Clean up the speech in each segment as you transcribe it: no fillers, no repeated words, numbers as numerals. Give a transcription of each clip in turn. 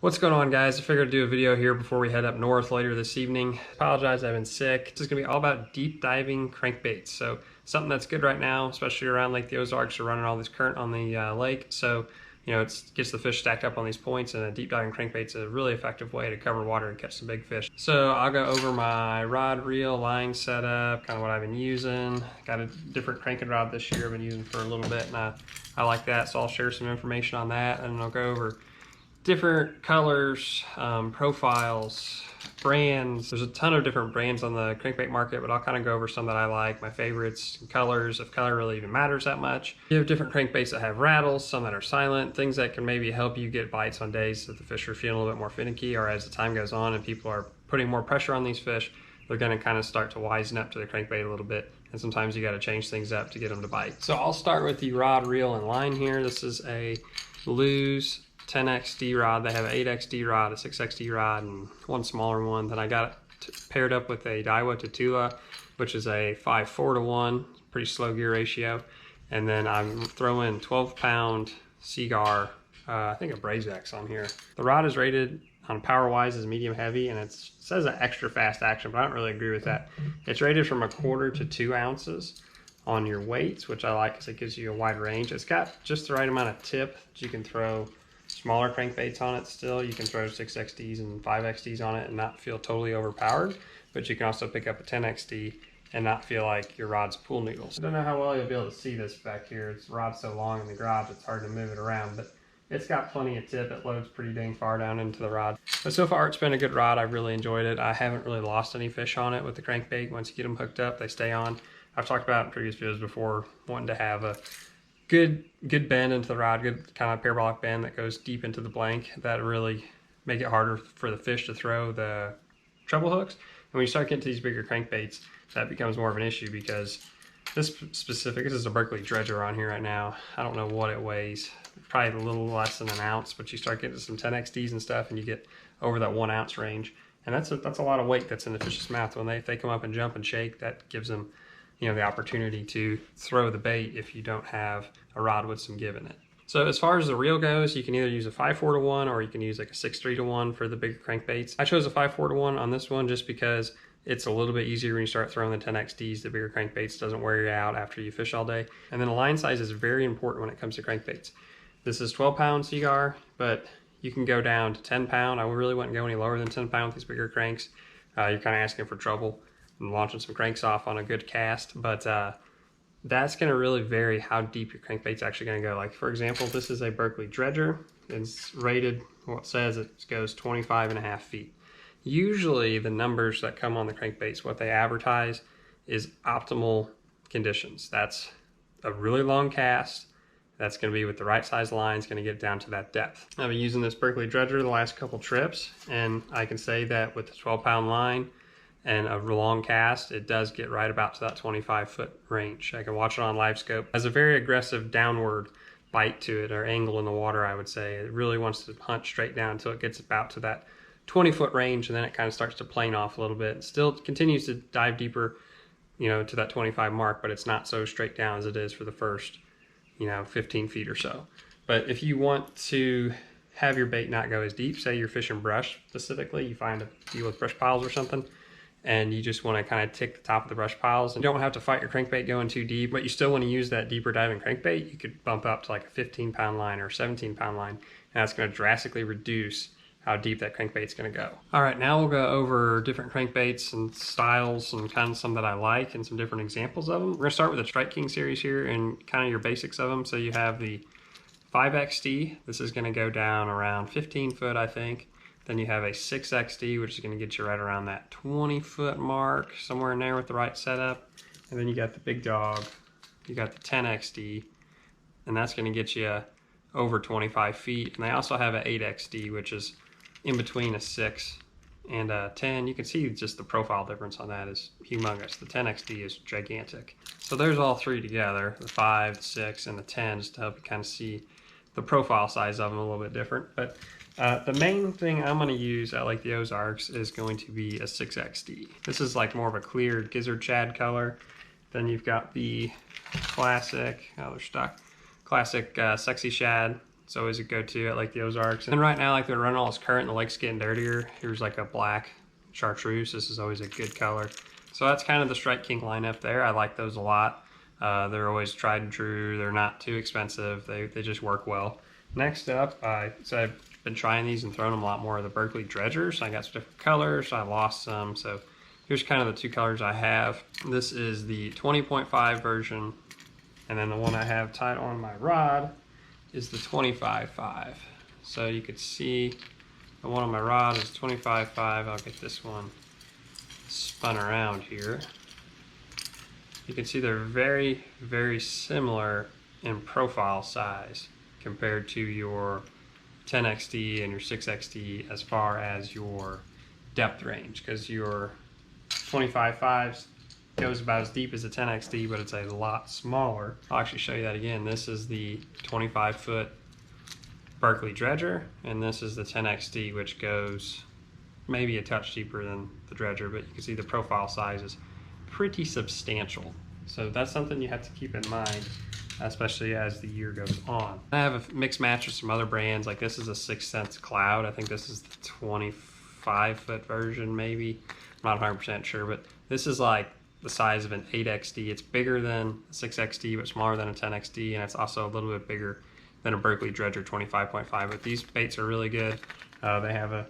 What's going on, guys? I figured I'd do a video here before we head up north later this evening. Apologize, I've been sick. This is gonna be all about deep diving crankbaits. So something that's good right now, especially around Lake the Ozarks, are running all this current on the lake. So, you know, it gets the fish stacked up on these points, and a deep diving crankbait's a really effective way to cover water and catch some big fish. So I'll go over my rod, reel, line setup, kind of what I've been using. Got a different cranking rod this year I've been using for a little bit, and I like that, so I'll share some information on that, and I'll go over different colors, profiles, brands. There's a ton of different brands on the crankbait market, but I'll kind of go over some that I like, my favorites, colors, if color really even matters that much. You have different crankbaits that have rattles, some that are silent, things that can maybe help you get bites on days that the fish are feeling a little bit more finicky, or as the time goes on and people are putting more pressure on these fish, they're going to kind of start to wisen up to the crankbait a little bit, and sometimes you got to change things up to get them to bite. So I'll start with the rod, reel, and line here. This is a Lew's 10XD rod. They have an 8XD rod, a 6XD rod, and one smaller one. Then I got it paired up with a Daiwa Tatula, which is a 5:4 to 1, pretty slow gear ratio. And then I'm throwing 12-pound Seagar, I think a Brazex on here. The rod is rated on power-wise as medium heavy, and it says an extra fast action, but I don't really agree with that. It's rated from 1/4 to 2 ounces on your weights, which I like because it gives you a wide range. It's got just the right amount of tip that you can throw smaller crankbaits on it still. You can throw 6XDs and 5XDs on it and not feel totally overpowered, but you can also pick up a 10XD and not feel like your rod's pool noodles. I don't know how well you'll be able to see this back here. It's rod's so long in the garage it's hard to move it around, but it's got plenty of tip. It loads pretty dang far down into the rod. But so far it's been a good rod. I've really enjoyed it. I haven't really lost any fish on it with the crankbait. Once you get them hooked up, they stay on. I've talked about in previous videos before wanting to have a good bend into the rod, good kind of parabolic bend that goes deep into the blank. That really make it harder for the fish to throw the treble hooks. And when you start getting to these bigger crankbaits, that becomes more of an issue, because this is a Berkeley dredger on here right now. I don't know what it weighs, probably a little less than an ounce, but you start getting to some 10XDs and stuff and you get over that 1 ounce range. And that's a lot of weight that's in the fish's mouth. When they come up and jump and shake, that gives them, you know, the opportunity to throw the bait if you don't have a rod with some give in it. So as far as the reel goes, you can either use a 5:4 to 1 or you can use like a 6:3 to 1 for the bigger crankbaits. I chose a 5:4 to 1 on this one just because it's a little bit easier when you start throwing the 10XDs, the bigger crankbaits. Doesn't wear you out after you fish all day. And then the line size is very important when it comes to crankbaits. This is 12-pound Seagar, but you can go down to 10-pound. I really wouldn't go any lower than 10-pound with these bigger cranks. You're kind of asking for trouble and launching some cranks off on a good cast, but that's going to really vary how deep your crankbait's actually going to go. Like, for example, this is a Berkeley dredger. It's rated, well, it says it goes 25.5 feet. Usually the numbers that come on the crankbaits, what they advertise is optimal conditions. That's a really long cast. That's going to be with the right size line. It's going to get down to that depth. I've been using this Berkeley dredger the last couple trips, and I can say that with the 12-pound line and a long cast, it does get right about to that 25-foot range. I can watch it on live scope. It has a very aggressive downward bite to it, or angle in the water, I would say. It really wants to hunt straight down until it gets about to that 20-foot range, and then it kind of starts to plane off a little bit. It still continues to dive deeper, you know, to that 25 mark, but it's not so straight down as it is for the first, you know, 15 feet or so. But if you want to have your bait not go as deep, say you're fishing brush specifically, you find a deal with brush piles or something, and you just want to kind of tick the top of the brush piles and don't have to fight your crankbait going too deep, but you still want to use that deeper diving crankbait, you could bump up to like a 15-pound line or a 17-pound line, and that's going to drastically reduce how deep that crankbait's going to go. All right, now we'll go over different crankbaits and styles and kind of some that I like and some different examples of them. We're going to start with the Strike King series here and kind of your basics of them. So you have the 5XD. This is going to go down around 15 foot, I think. Then you have a 6XD, which is going to get you right around that 20-foot mark, somewhere in there with the right setup. And then you got the big dog. You got the 10XD, and that's going to get you over 25 feet. And they also have an 8XD, which is in between a 6 and a 10. You can see just the profile difference on that is humongous. The 10XD is gigantic. So there's all three together, the 5, the 6, and the 10, just to help you kind of see the profile size of them a little bit different. But the main thing I'm going to use at Lake the Ozarks is going to be a 6XD. This is like more of a clear gizzard shad color. Then you've got the classic, oh, they're stuck, classic sexy shad It's always a go-to at like the Ozarks. And right now, like they're running all this current, the lake's getting dirtier. Here's like a black chartreuse. This is always a good color. So that's kind of the Strike King lineup there. I like those a lot. They're always tried and true. They're not too expensive. They just work well. Next up, so I've been trying these and throwing them a lot more of the Berkley Dredgers. I got some different colors. I lost some. So here's kind of the two colors I have. This is the 20.5 version. And then the one I have tied on my rod is the 25.5. So you could see the one on my rod is 25.5. I'll get this one spun around here. You can see they're very, very similar in profile size compared to your 10XD and your 6XD as far as your depth range, because your 25.5 goes about as deep as a 10XD, but it's a lot smaller. I'll actually show you that again. This is the 25-foot Berkley Dredger, and this is the 10XD, which goes maybe a touch deeper than the Dredger, but you can see the profile size is pretty substantial. So that's something you have to keep in mind, especially as the year goes on. I have a mixed match with some other brands. Like this is a 6th Sense Cloud. I think this is the 25-foot version, maybe. I'm not 100% sure, but this is like the size of an 8XD. It's bigger than a 6XD, but smaller than a 10XD, and it's also a little bit bigger than a Berkley Dredger 25.5. But these baits are really good. They have a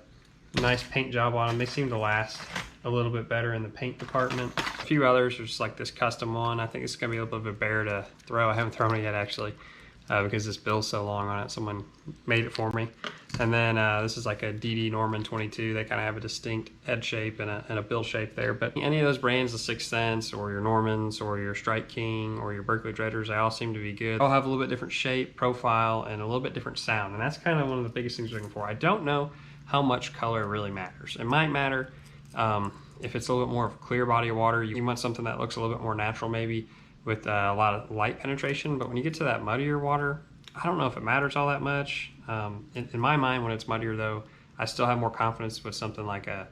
nice paint job on them. They seem to last a little bit better in the paint department. A few others are just like this custom one. I think it's gonna be a little bit of a bear to throw. I haven't thrown it yet actually, because this bill's so long on it. Someone made it for me. And then this is like a DD Norman 22. They kind of have a distinct head shape and a bill shape there. But any of those brands, the 6th Sense or your Normans or your Strike King or your Berkley Dredgers, they all seem to be good. They all have a little bit different shape, profile, and a little bit different sound. And that's kind of one of the biggest things we're looking for. I don't know how much color really matters. It might matter if it's a little bit more of a clear body of water. You want something that looks a little bit more natural, maybe with a lot of light penetration. But when you get to that muddier water, I don't know if it matters all that much. In my mind, when it's muddier though, I still have more confidence with something like a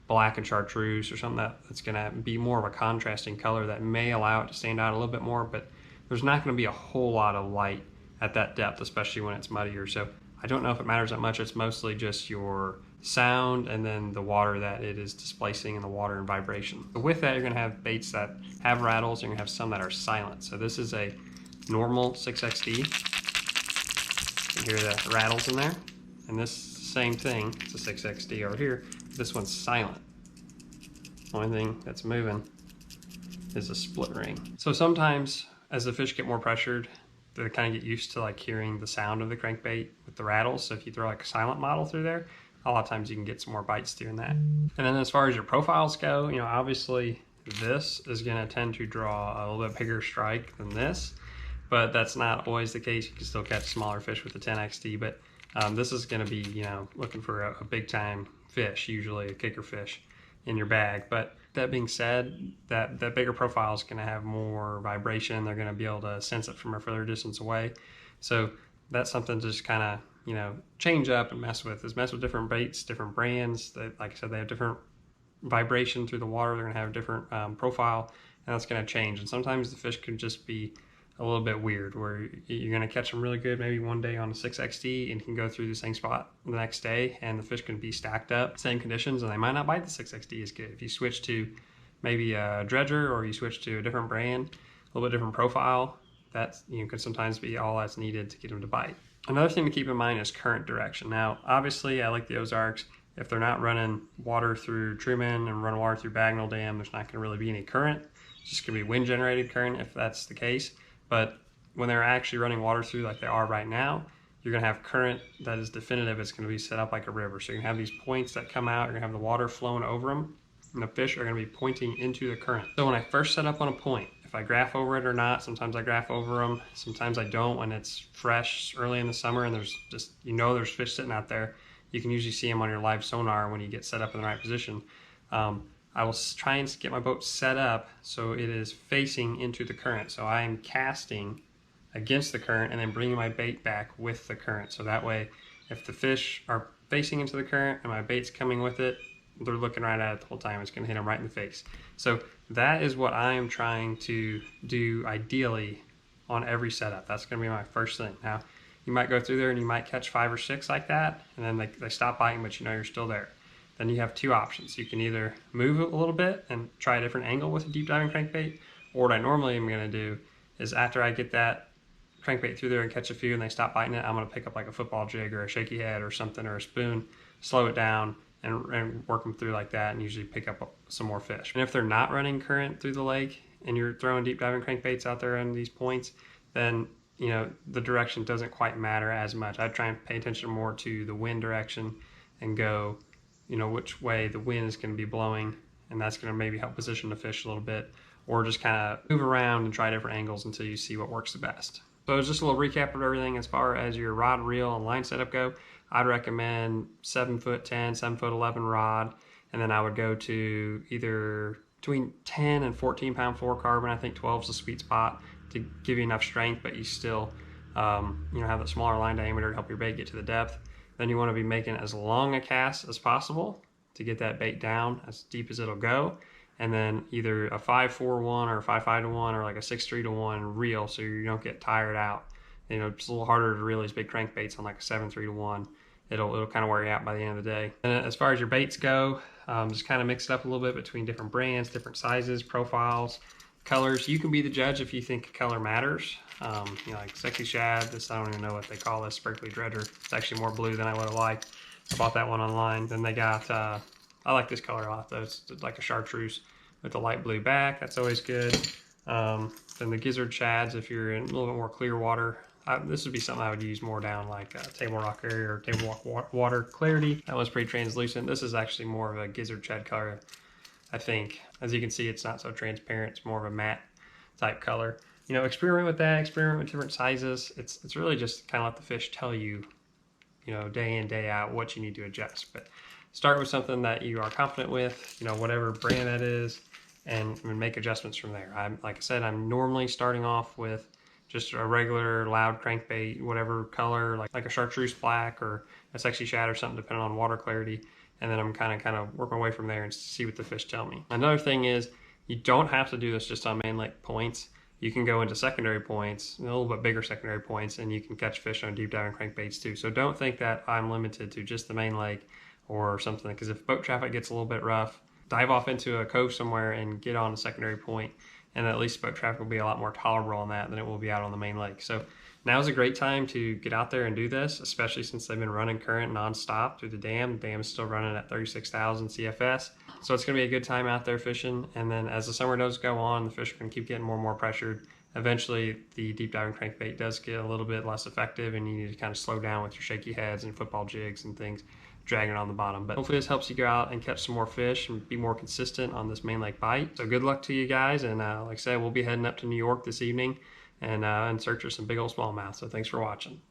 black and chartreuse or something that's gonna be more of a contrasting color that may allow it to stand out a little bit more, but there's not gonna be a whole lot of light at that depth, especially when it's muddier. So I don't know if it matters that much. It's mostly just your sound and then the water that it is displacing and the water and vibration. But with that, you're gonna have baits that have rattles, and you're gonna have some that are silent. So this is a normal 6XD. You can hear the rattles in there. And this same thing, it's a 6XD over here. This one's silent. Only thing that's moving is a split ring. So sometimes as the fish get more pressured, they kind of get used to like hearing the sound of the crankbait with the rattles. So if you throw like a silent model through there, a lot of times you can get some more bites doing that. And then as far as your profiles go, you know, obviously this is gonna tend to draw a little bit bigger strike than this, but that's not always the case. You can still catch smaller fish with the 10XD, but this is gonna be, you know, looking for a big time fish, usually a kicker fish in your bag. But that being said, that bigger profile is gonna have more vibration. They're gonna be able to sense it from a further distance away. So that's something to just kind of, you know, change up and mess with different baits, different brands. Like I said, they have different vibration through the water. They're gonna have different profile, and that's gonna change. And sometimes the fish can just be a little bit weird, where you're gonna catch them really good maybe one day on a 6XD and can go through the same spot the next day, and the fish can be stacked up, same conditions, and they might not bite the 6XD as good. If you switch to maybe a dredger, or you switch to a different brand, a little bit different profile, that, you know, could sometimes be all that's needed to get them to bite. Another thing to keep in mind is current direction. Now, obviously, I like the Ozarks. If they're not running water through Truman and running water through Bagnell Dam, there's not gonna really be any current. It's just gonna be wind generated current if that's the case. But when they're actually running water through like they are right now, you're gonna have current that is definitive. It's gonna be set up like a river. So you're gonna have these points that come out, you're gonna have the water flowing over them, and the fish are gonna be pointing into the current. So when I first set up on a point, if I graph over it or not, sometimes I graph over them, sometimes I don't when it's fresh early in the summer and there's just, you know, there's fish sitting out there. You can usually see them on your live sonar when you get set up in the right position. I will try and get my boat set up so it is facing into the current. So I am casting against the current and then bringing my bait back with the current. So that way, if the fish are facing into the current and my bait's coming with it, they're looking right at it the whole time. It's gonna hit them right in the face. So that is what I am trying to do ideally on every setup. That's gonna be my first thing. Now, You might go through there and you might catch 5 or 6 like that, and then they stop biting, but you know you're still there. Then you have 2 options. You can either move it a little bit and try a different angle with a deep diving crankbait, or what I normally am going to do is after I get that crankbait through there and catch a few and they stop biting it, I'm going to pick up like a football jig or a shaky head or something, or a spoon, slow it down, and work them through like that, and usually pick up some more fish. And if they're not running current through the lake and you're throwing deep diving crankbaits out there on these points, then you know the direction doesn't quite matter as much. I try and pay attention more to the wind direction and go, you know, which way the wind is going to be blowing, and that's going to maybe help position the fish a little bit, or just kind of move around and try different angles until you see what works the best. So it's just a little recap of everything as far as your rod, reel, and line setup go. I'd recommend 7'10", 7'11" rod, and then I would go to either between 10 and 14 pound fluorocarbon. I think 12 is the sweet spot to give you enough strength, but you still you know, have the smaller line diameter to help your bait get to the depth. Then you want to be making as long a cast as possible to get that bait down as deep as it'll go. And then either a 5-4-1 or a 5-5-1 or like a 6-3-1 reel, so you don't get tired out. You know, it's a little harder to reel these big crankbaits on like a 7-3-1. It'll kind of wear you out by the end of the day. And as far as your baits go, just kind of mix it up a little bit between different brands, different sizes, profiles, colors. You can be the judge if you think color matters. You know, like Sexy Shad, this, I don't even know what they call this, Sparkly Dredger. It's actually more blue than I would have liked. I bought that one online. Then they got, I like this color a lot though. It's like a chartreuse with a light blue back. That's always good. Then the Gizzard Shads, if you're in a little bit more clear water, this would be something I would use more down like Table Rock area or Table Rock water clarity. That one's pretty translucent. This is actually more of a Gizzard Shad color, I think. As you can see, it's not so transparent. It's more of a matte type color. You know, experiment with that, experiment with different sizes. It's really just kind of let the fish tell you, you know, day in, day out what you need to adjust. But start with something that you are confident with, you know, whatever brand that is, and make adjustments from there. Like I said, I'm normally starting off with just a regular loud crankbait, whatever color, like a chartreuse black or a Sexy Shad or something, depending on water clarity. And then I'm kind of work my way from there and see what the fish tell me. Another thing is, you don't have to do this just on main lake points. You can go into secondary points, a little bit bigger secondary points, and you can catch fish on deep diving crankbaits too. So don't think that I'm limited to just the main lake or something, because if boat traffic gets a little bit rough, dive off into a cove somewhere and get on a secondary point, and at least boat traffic will be a lot more tolerable on that than it will be out on the main lake. So now's a great time to get out there and do this, especially since they've been running current nonstop through the dam. The dam is still running at 36,000 CFS. So it's going to be a good time out there fishing. And then as the summer does go on, the fish are going to keep getting more and more pressured. Eventually, the deep diving crankbait does get a little bit less effective, and you need to kind of slow down with your shaky heads and football jigs and things, dragging it on the bottom. But hopefully this helps you go out and catch some more fish and be more consistent on this main lake bite. So good luck to you guys. And like I said, we'll be heading up to New York this evening and in search of some big old smallmouth. So thanks for watching.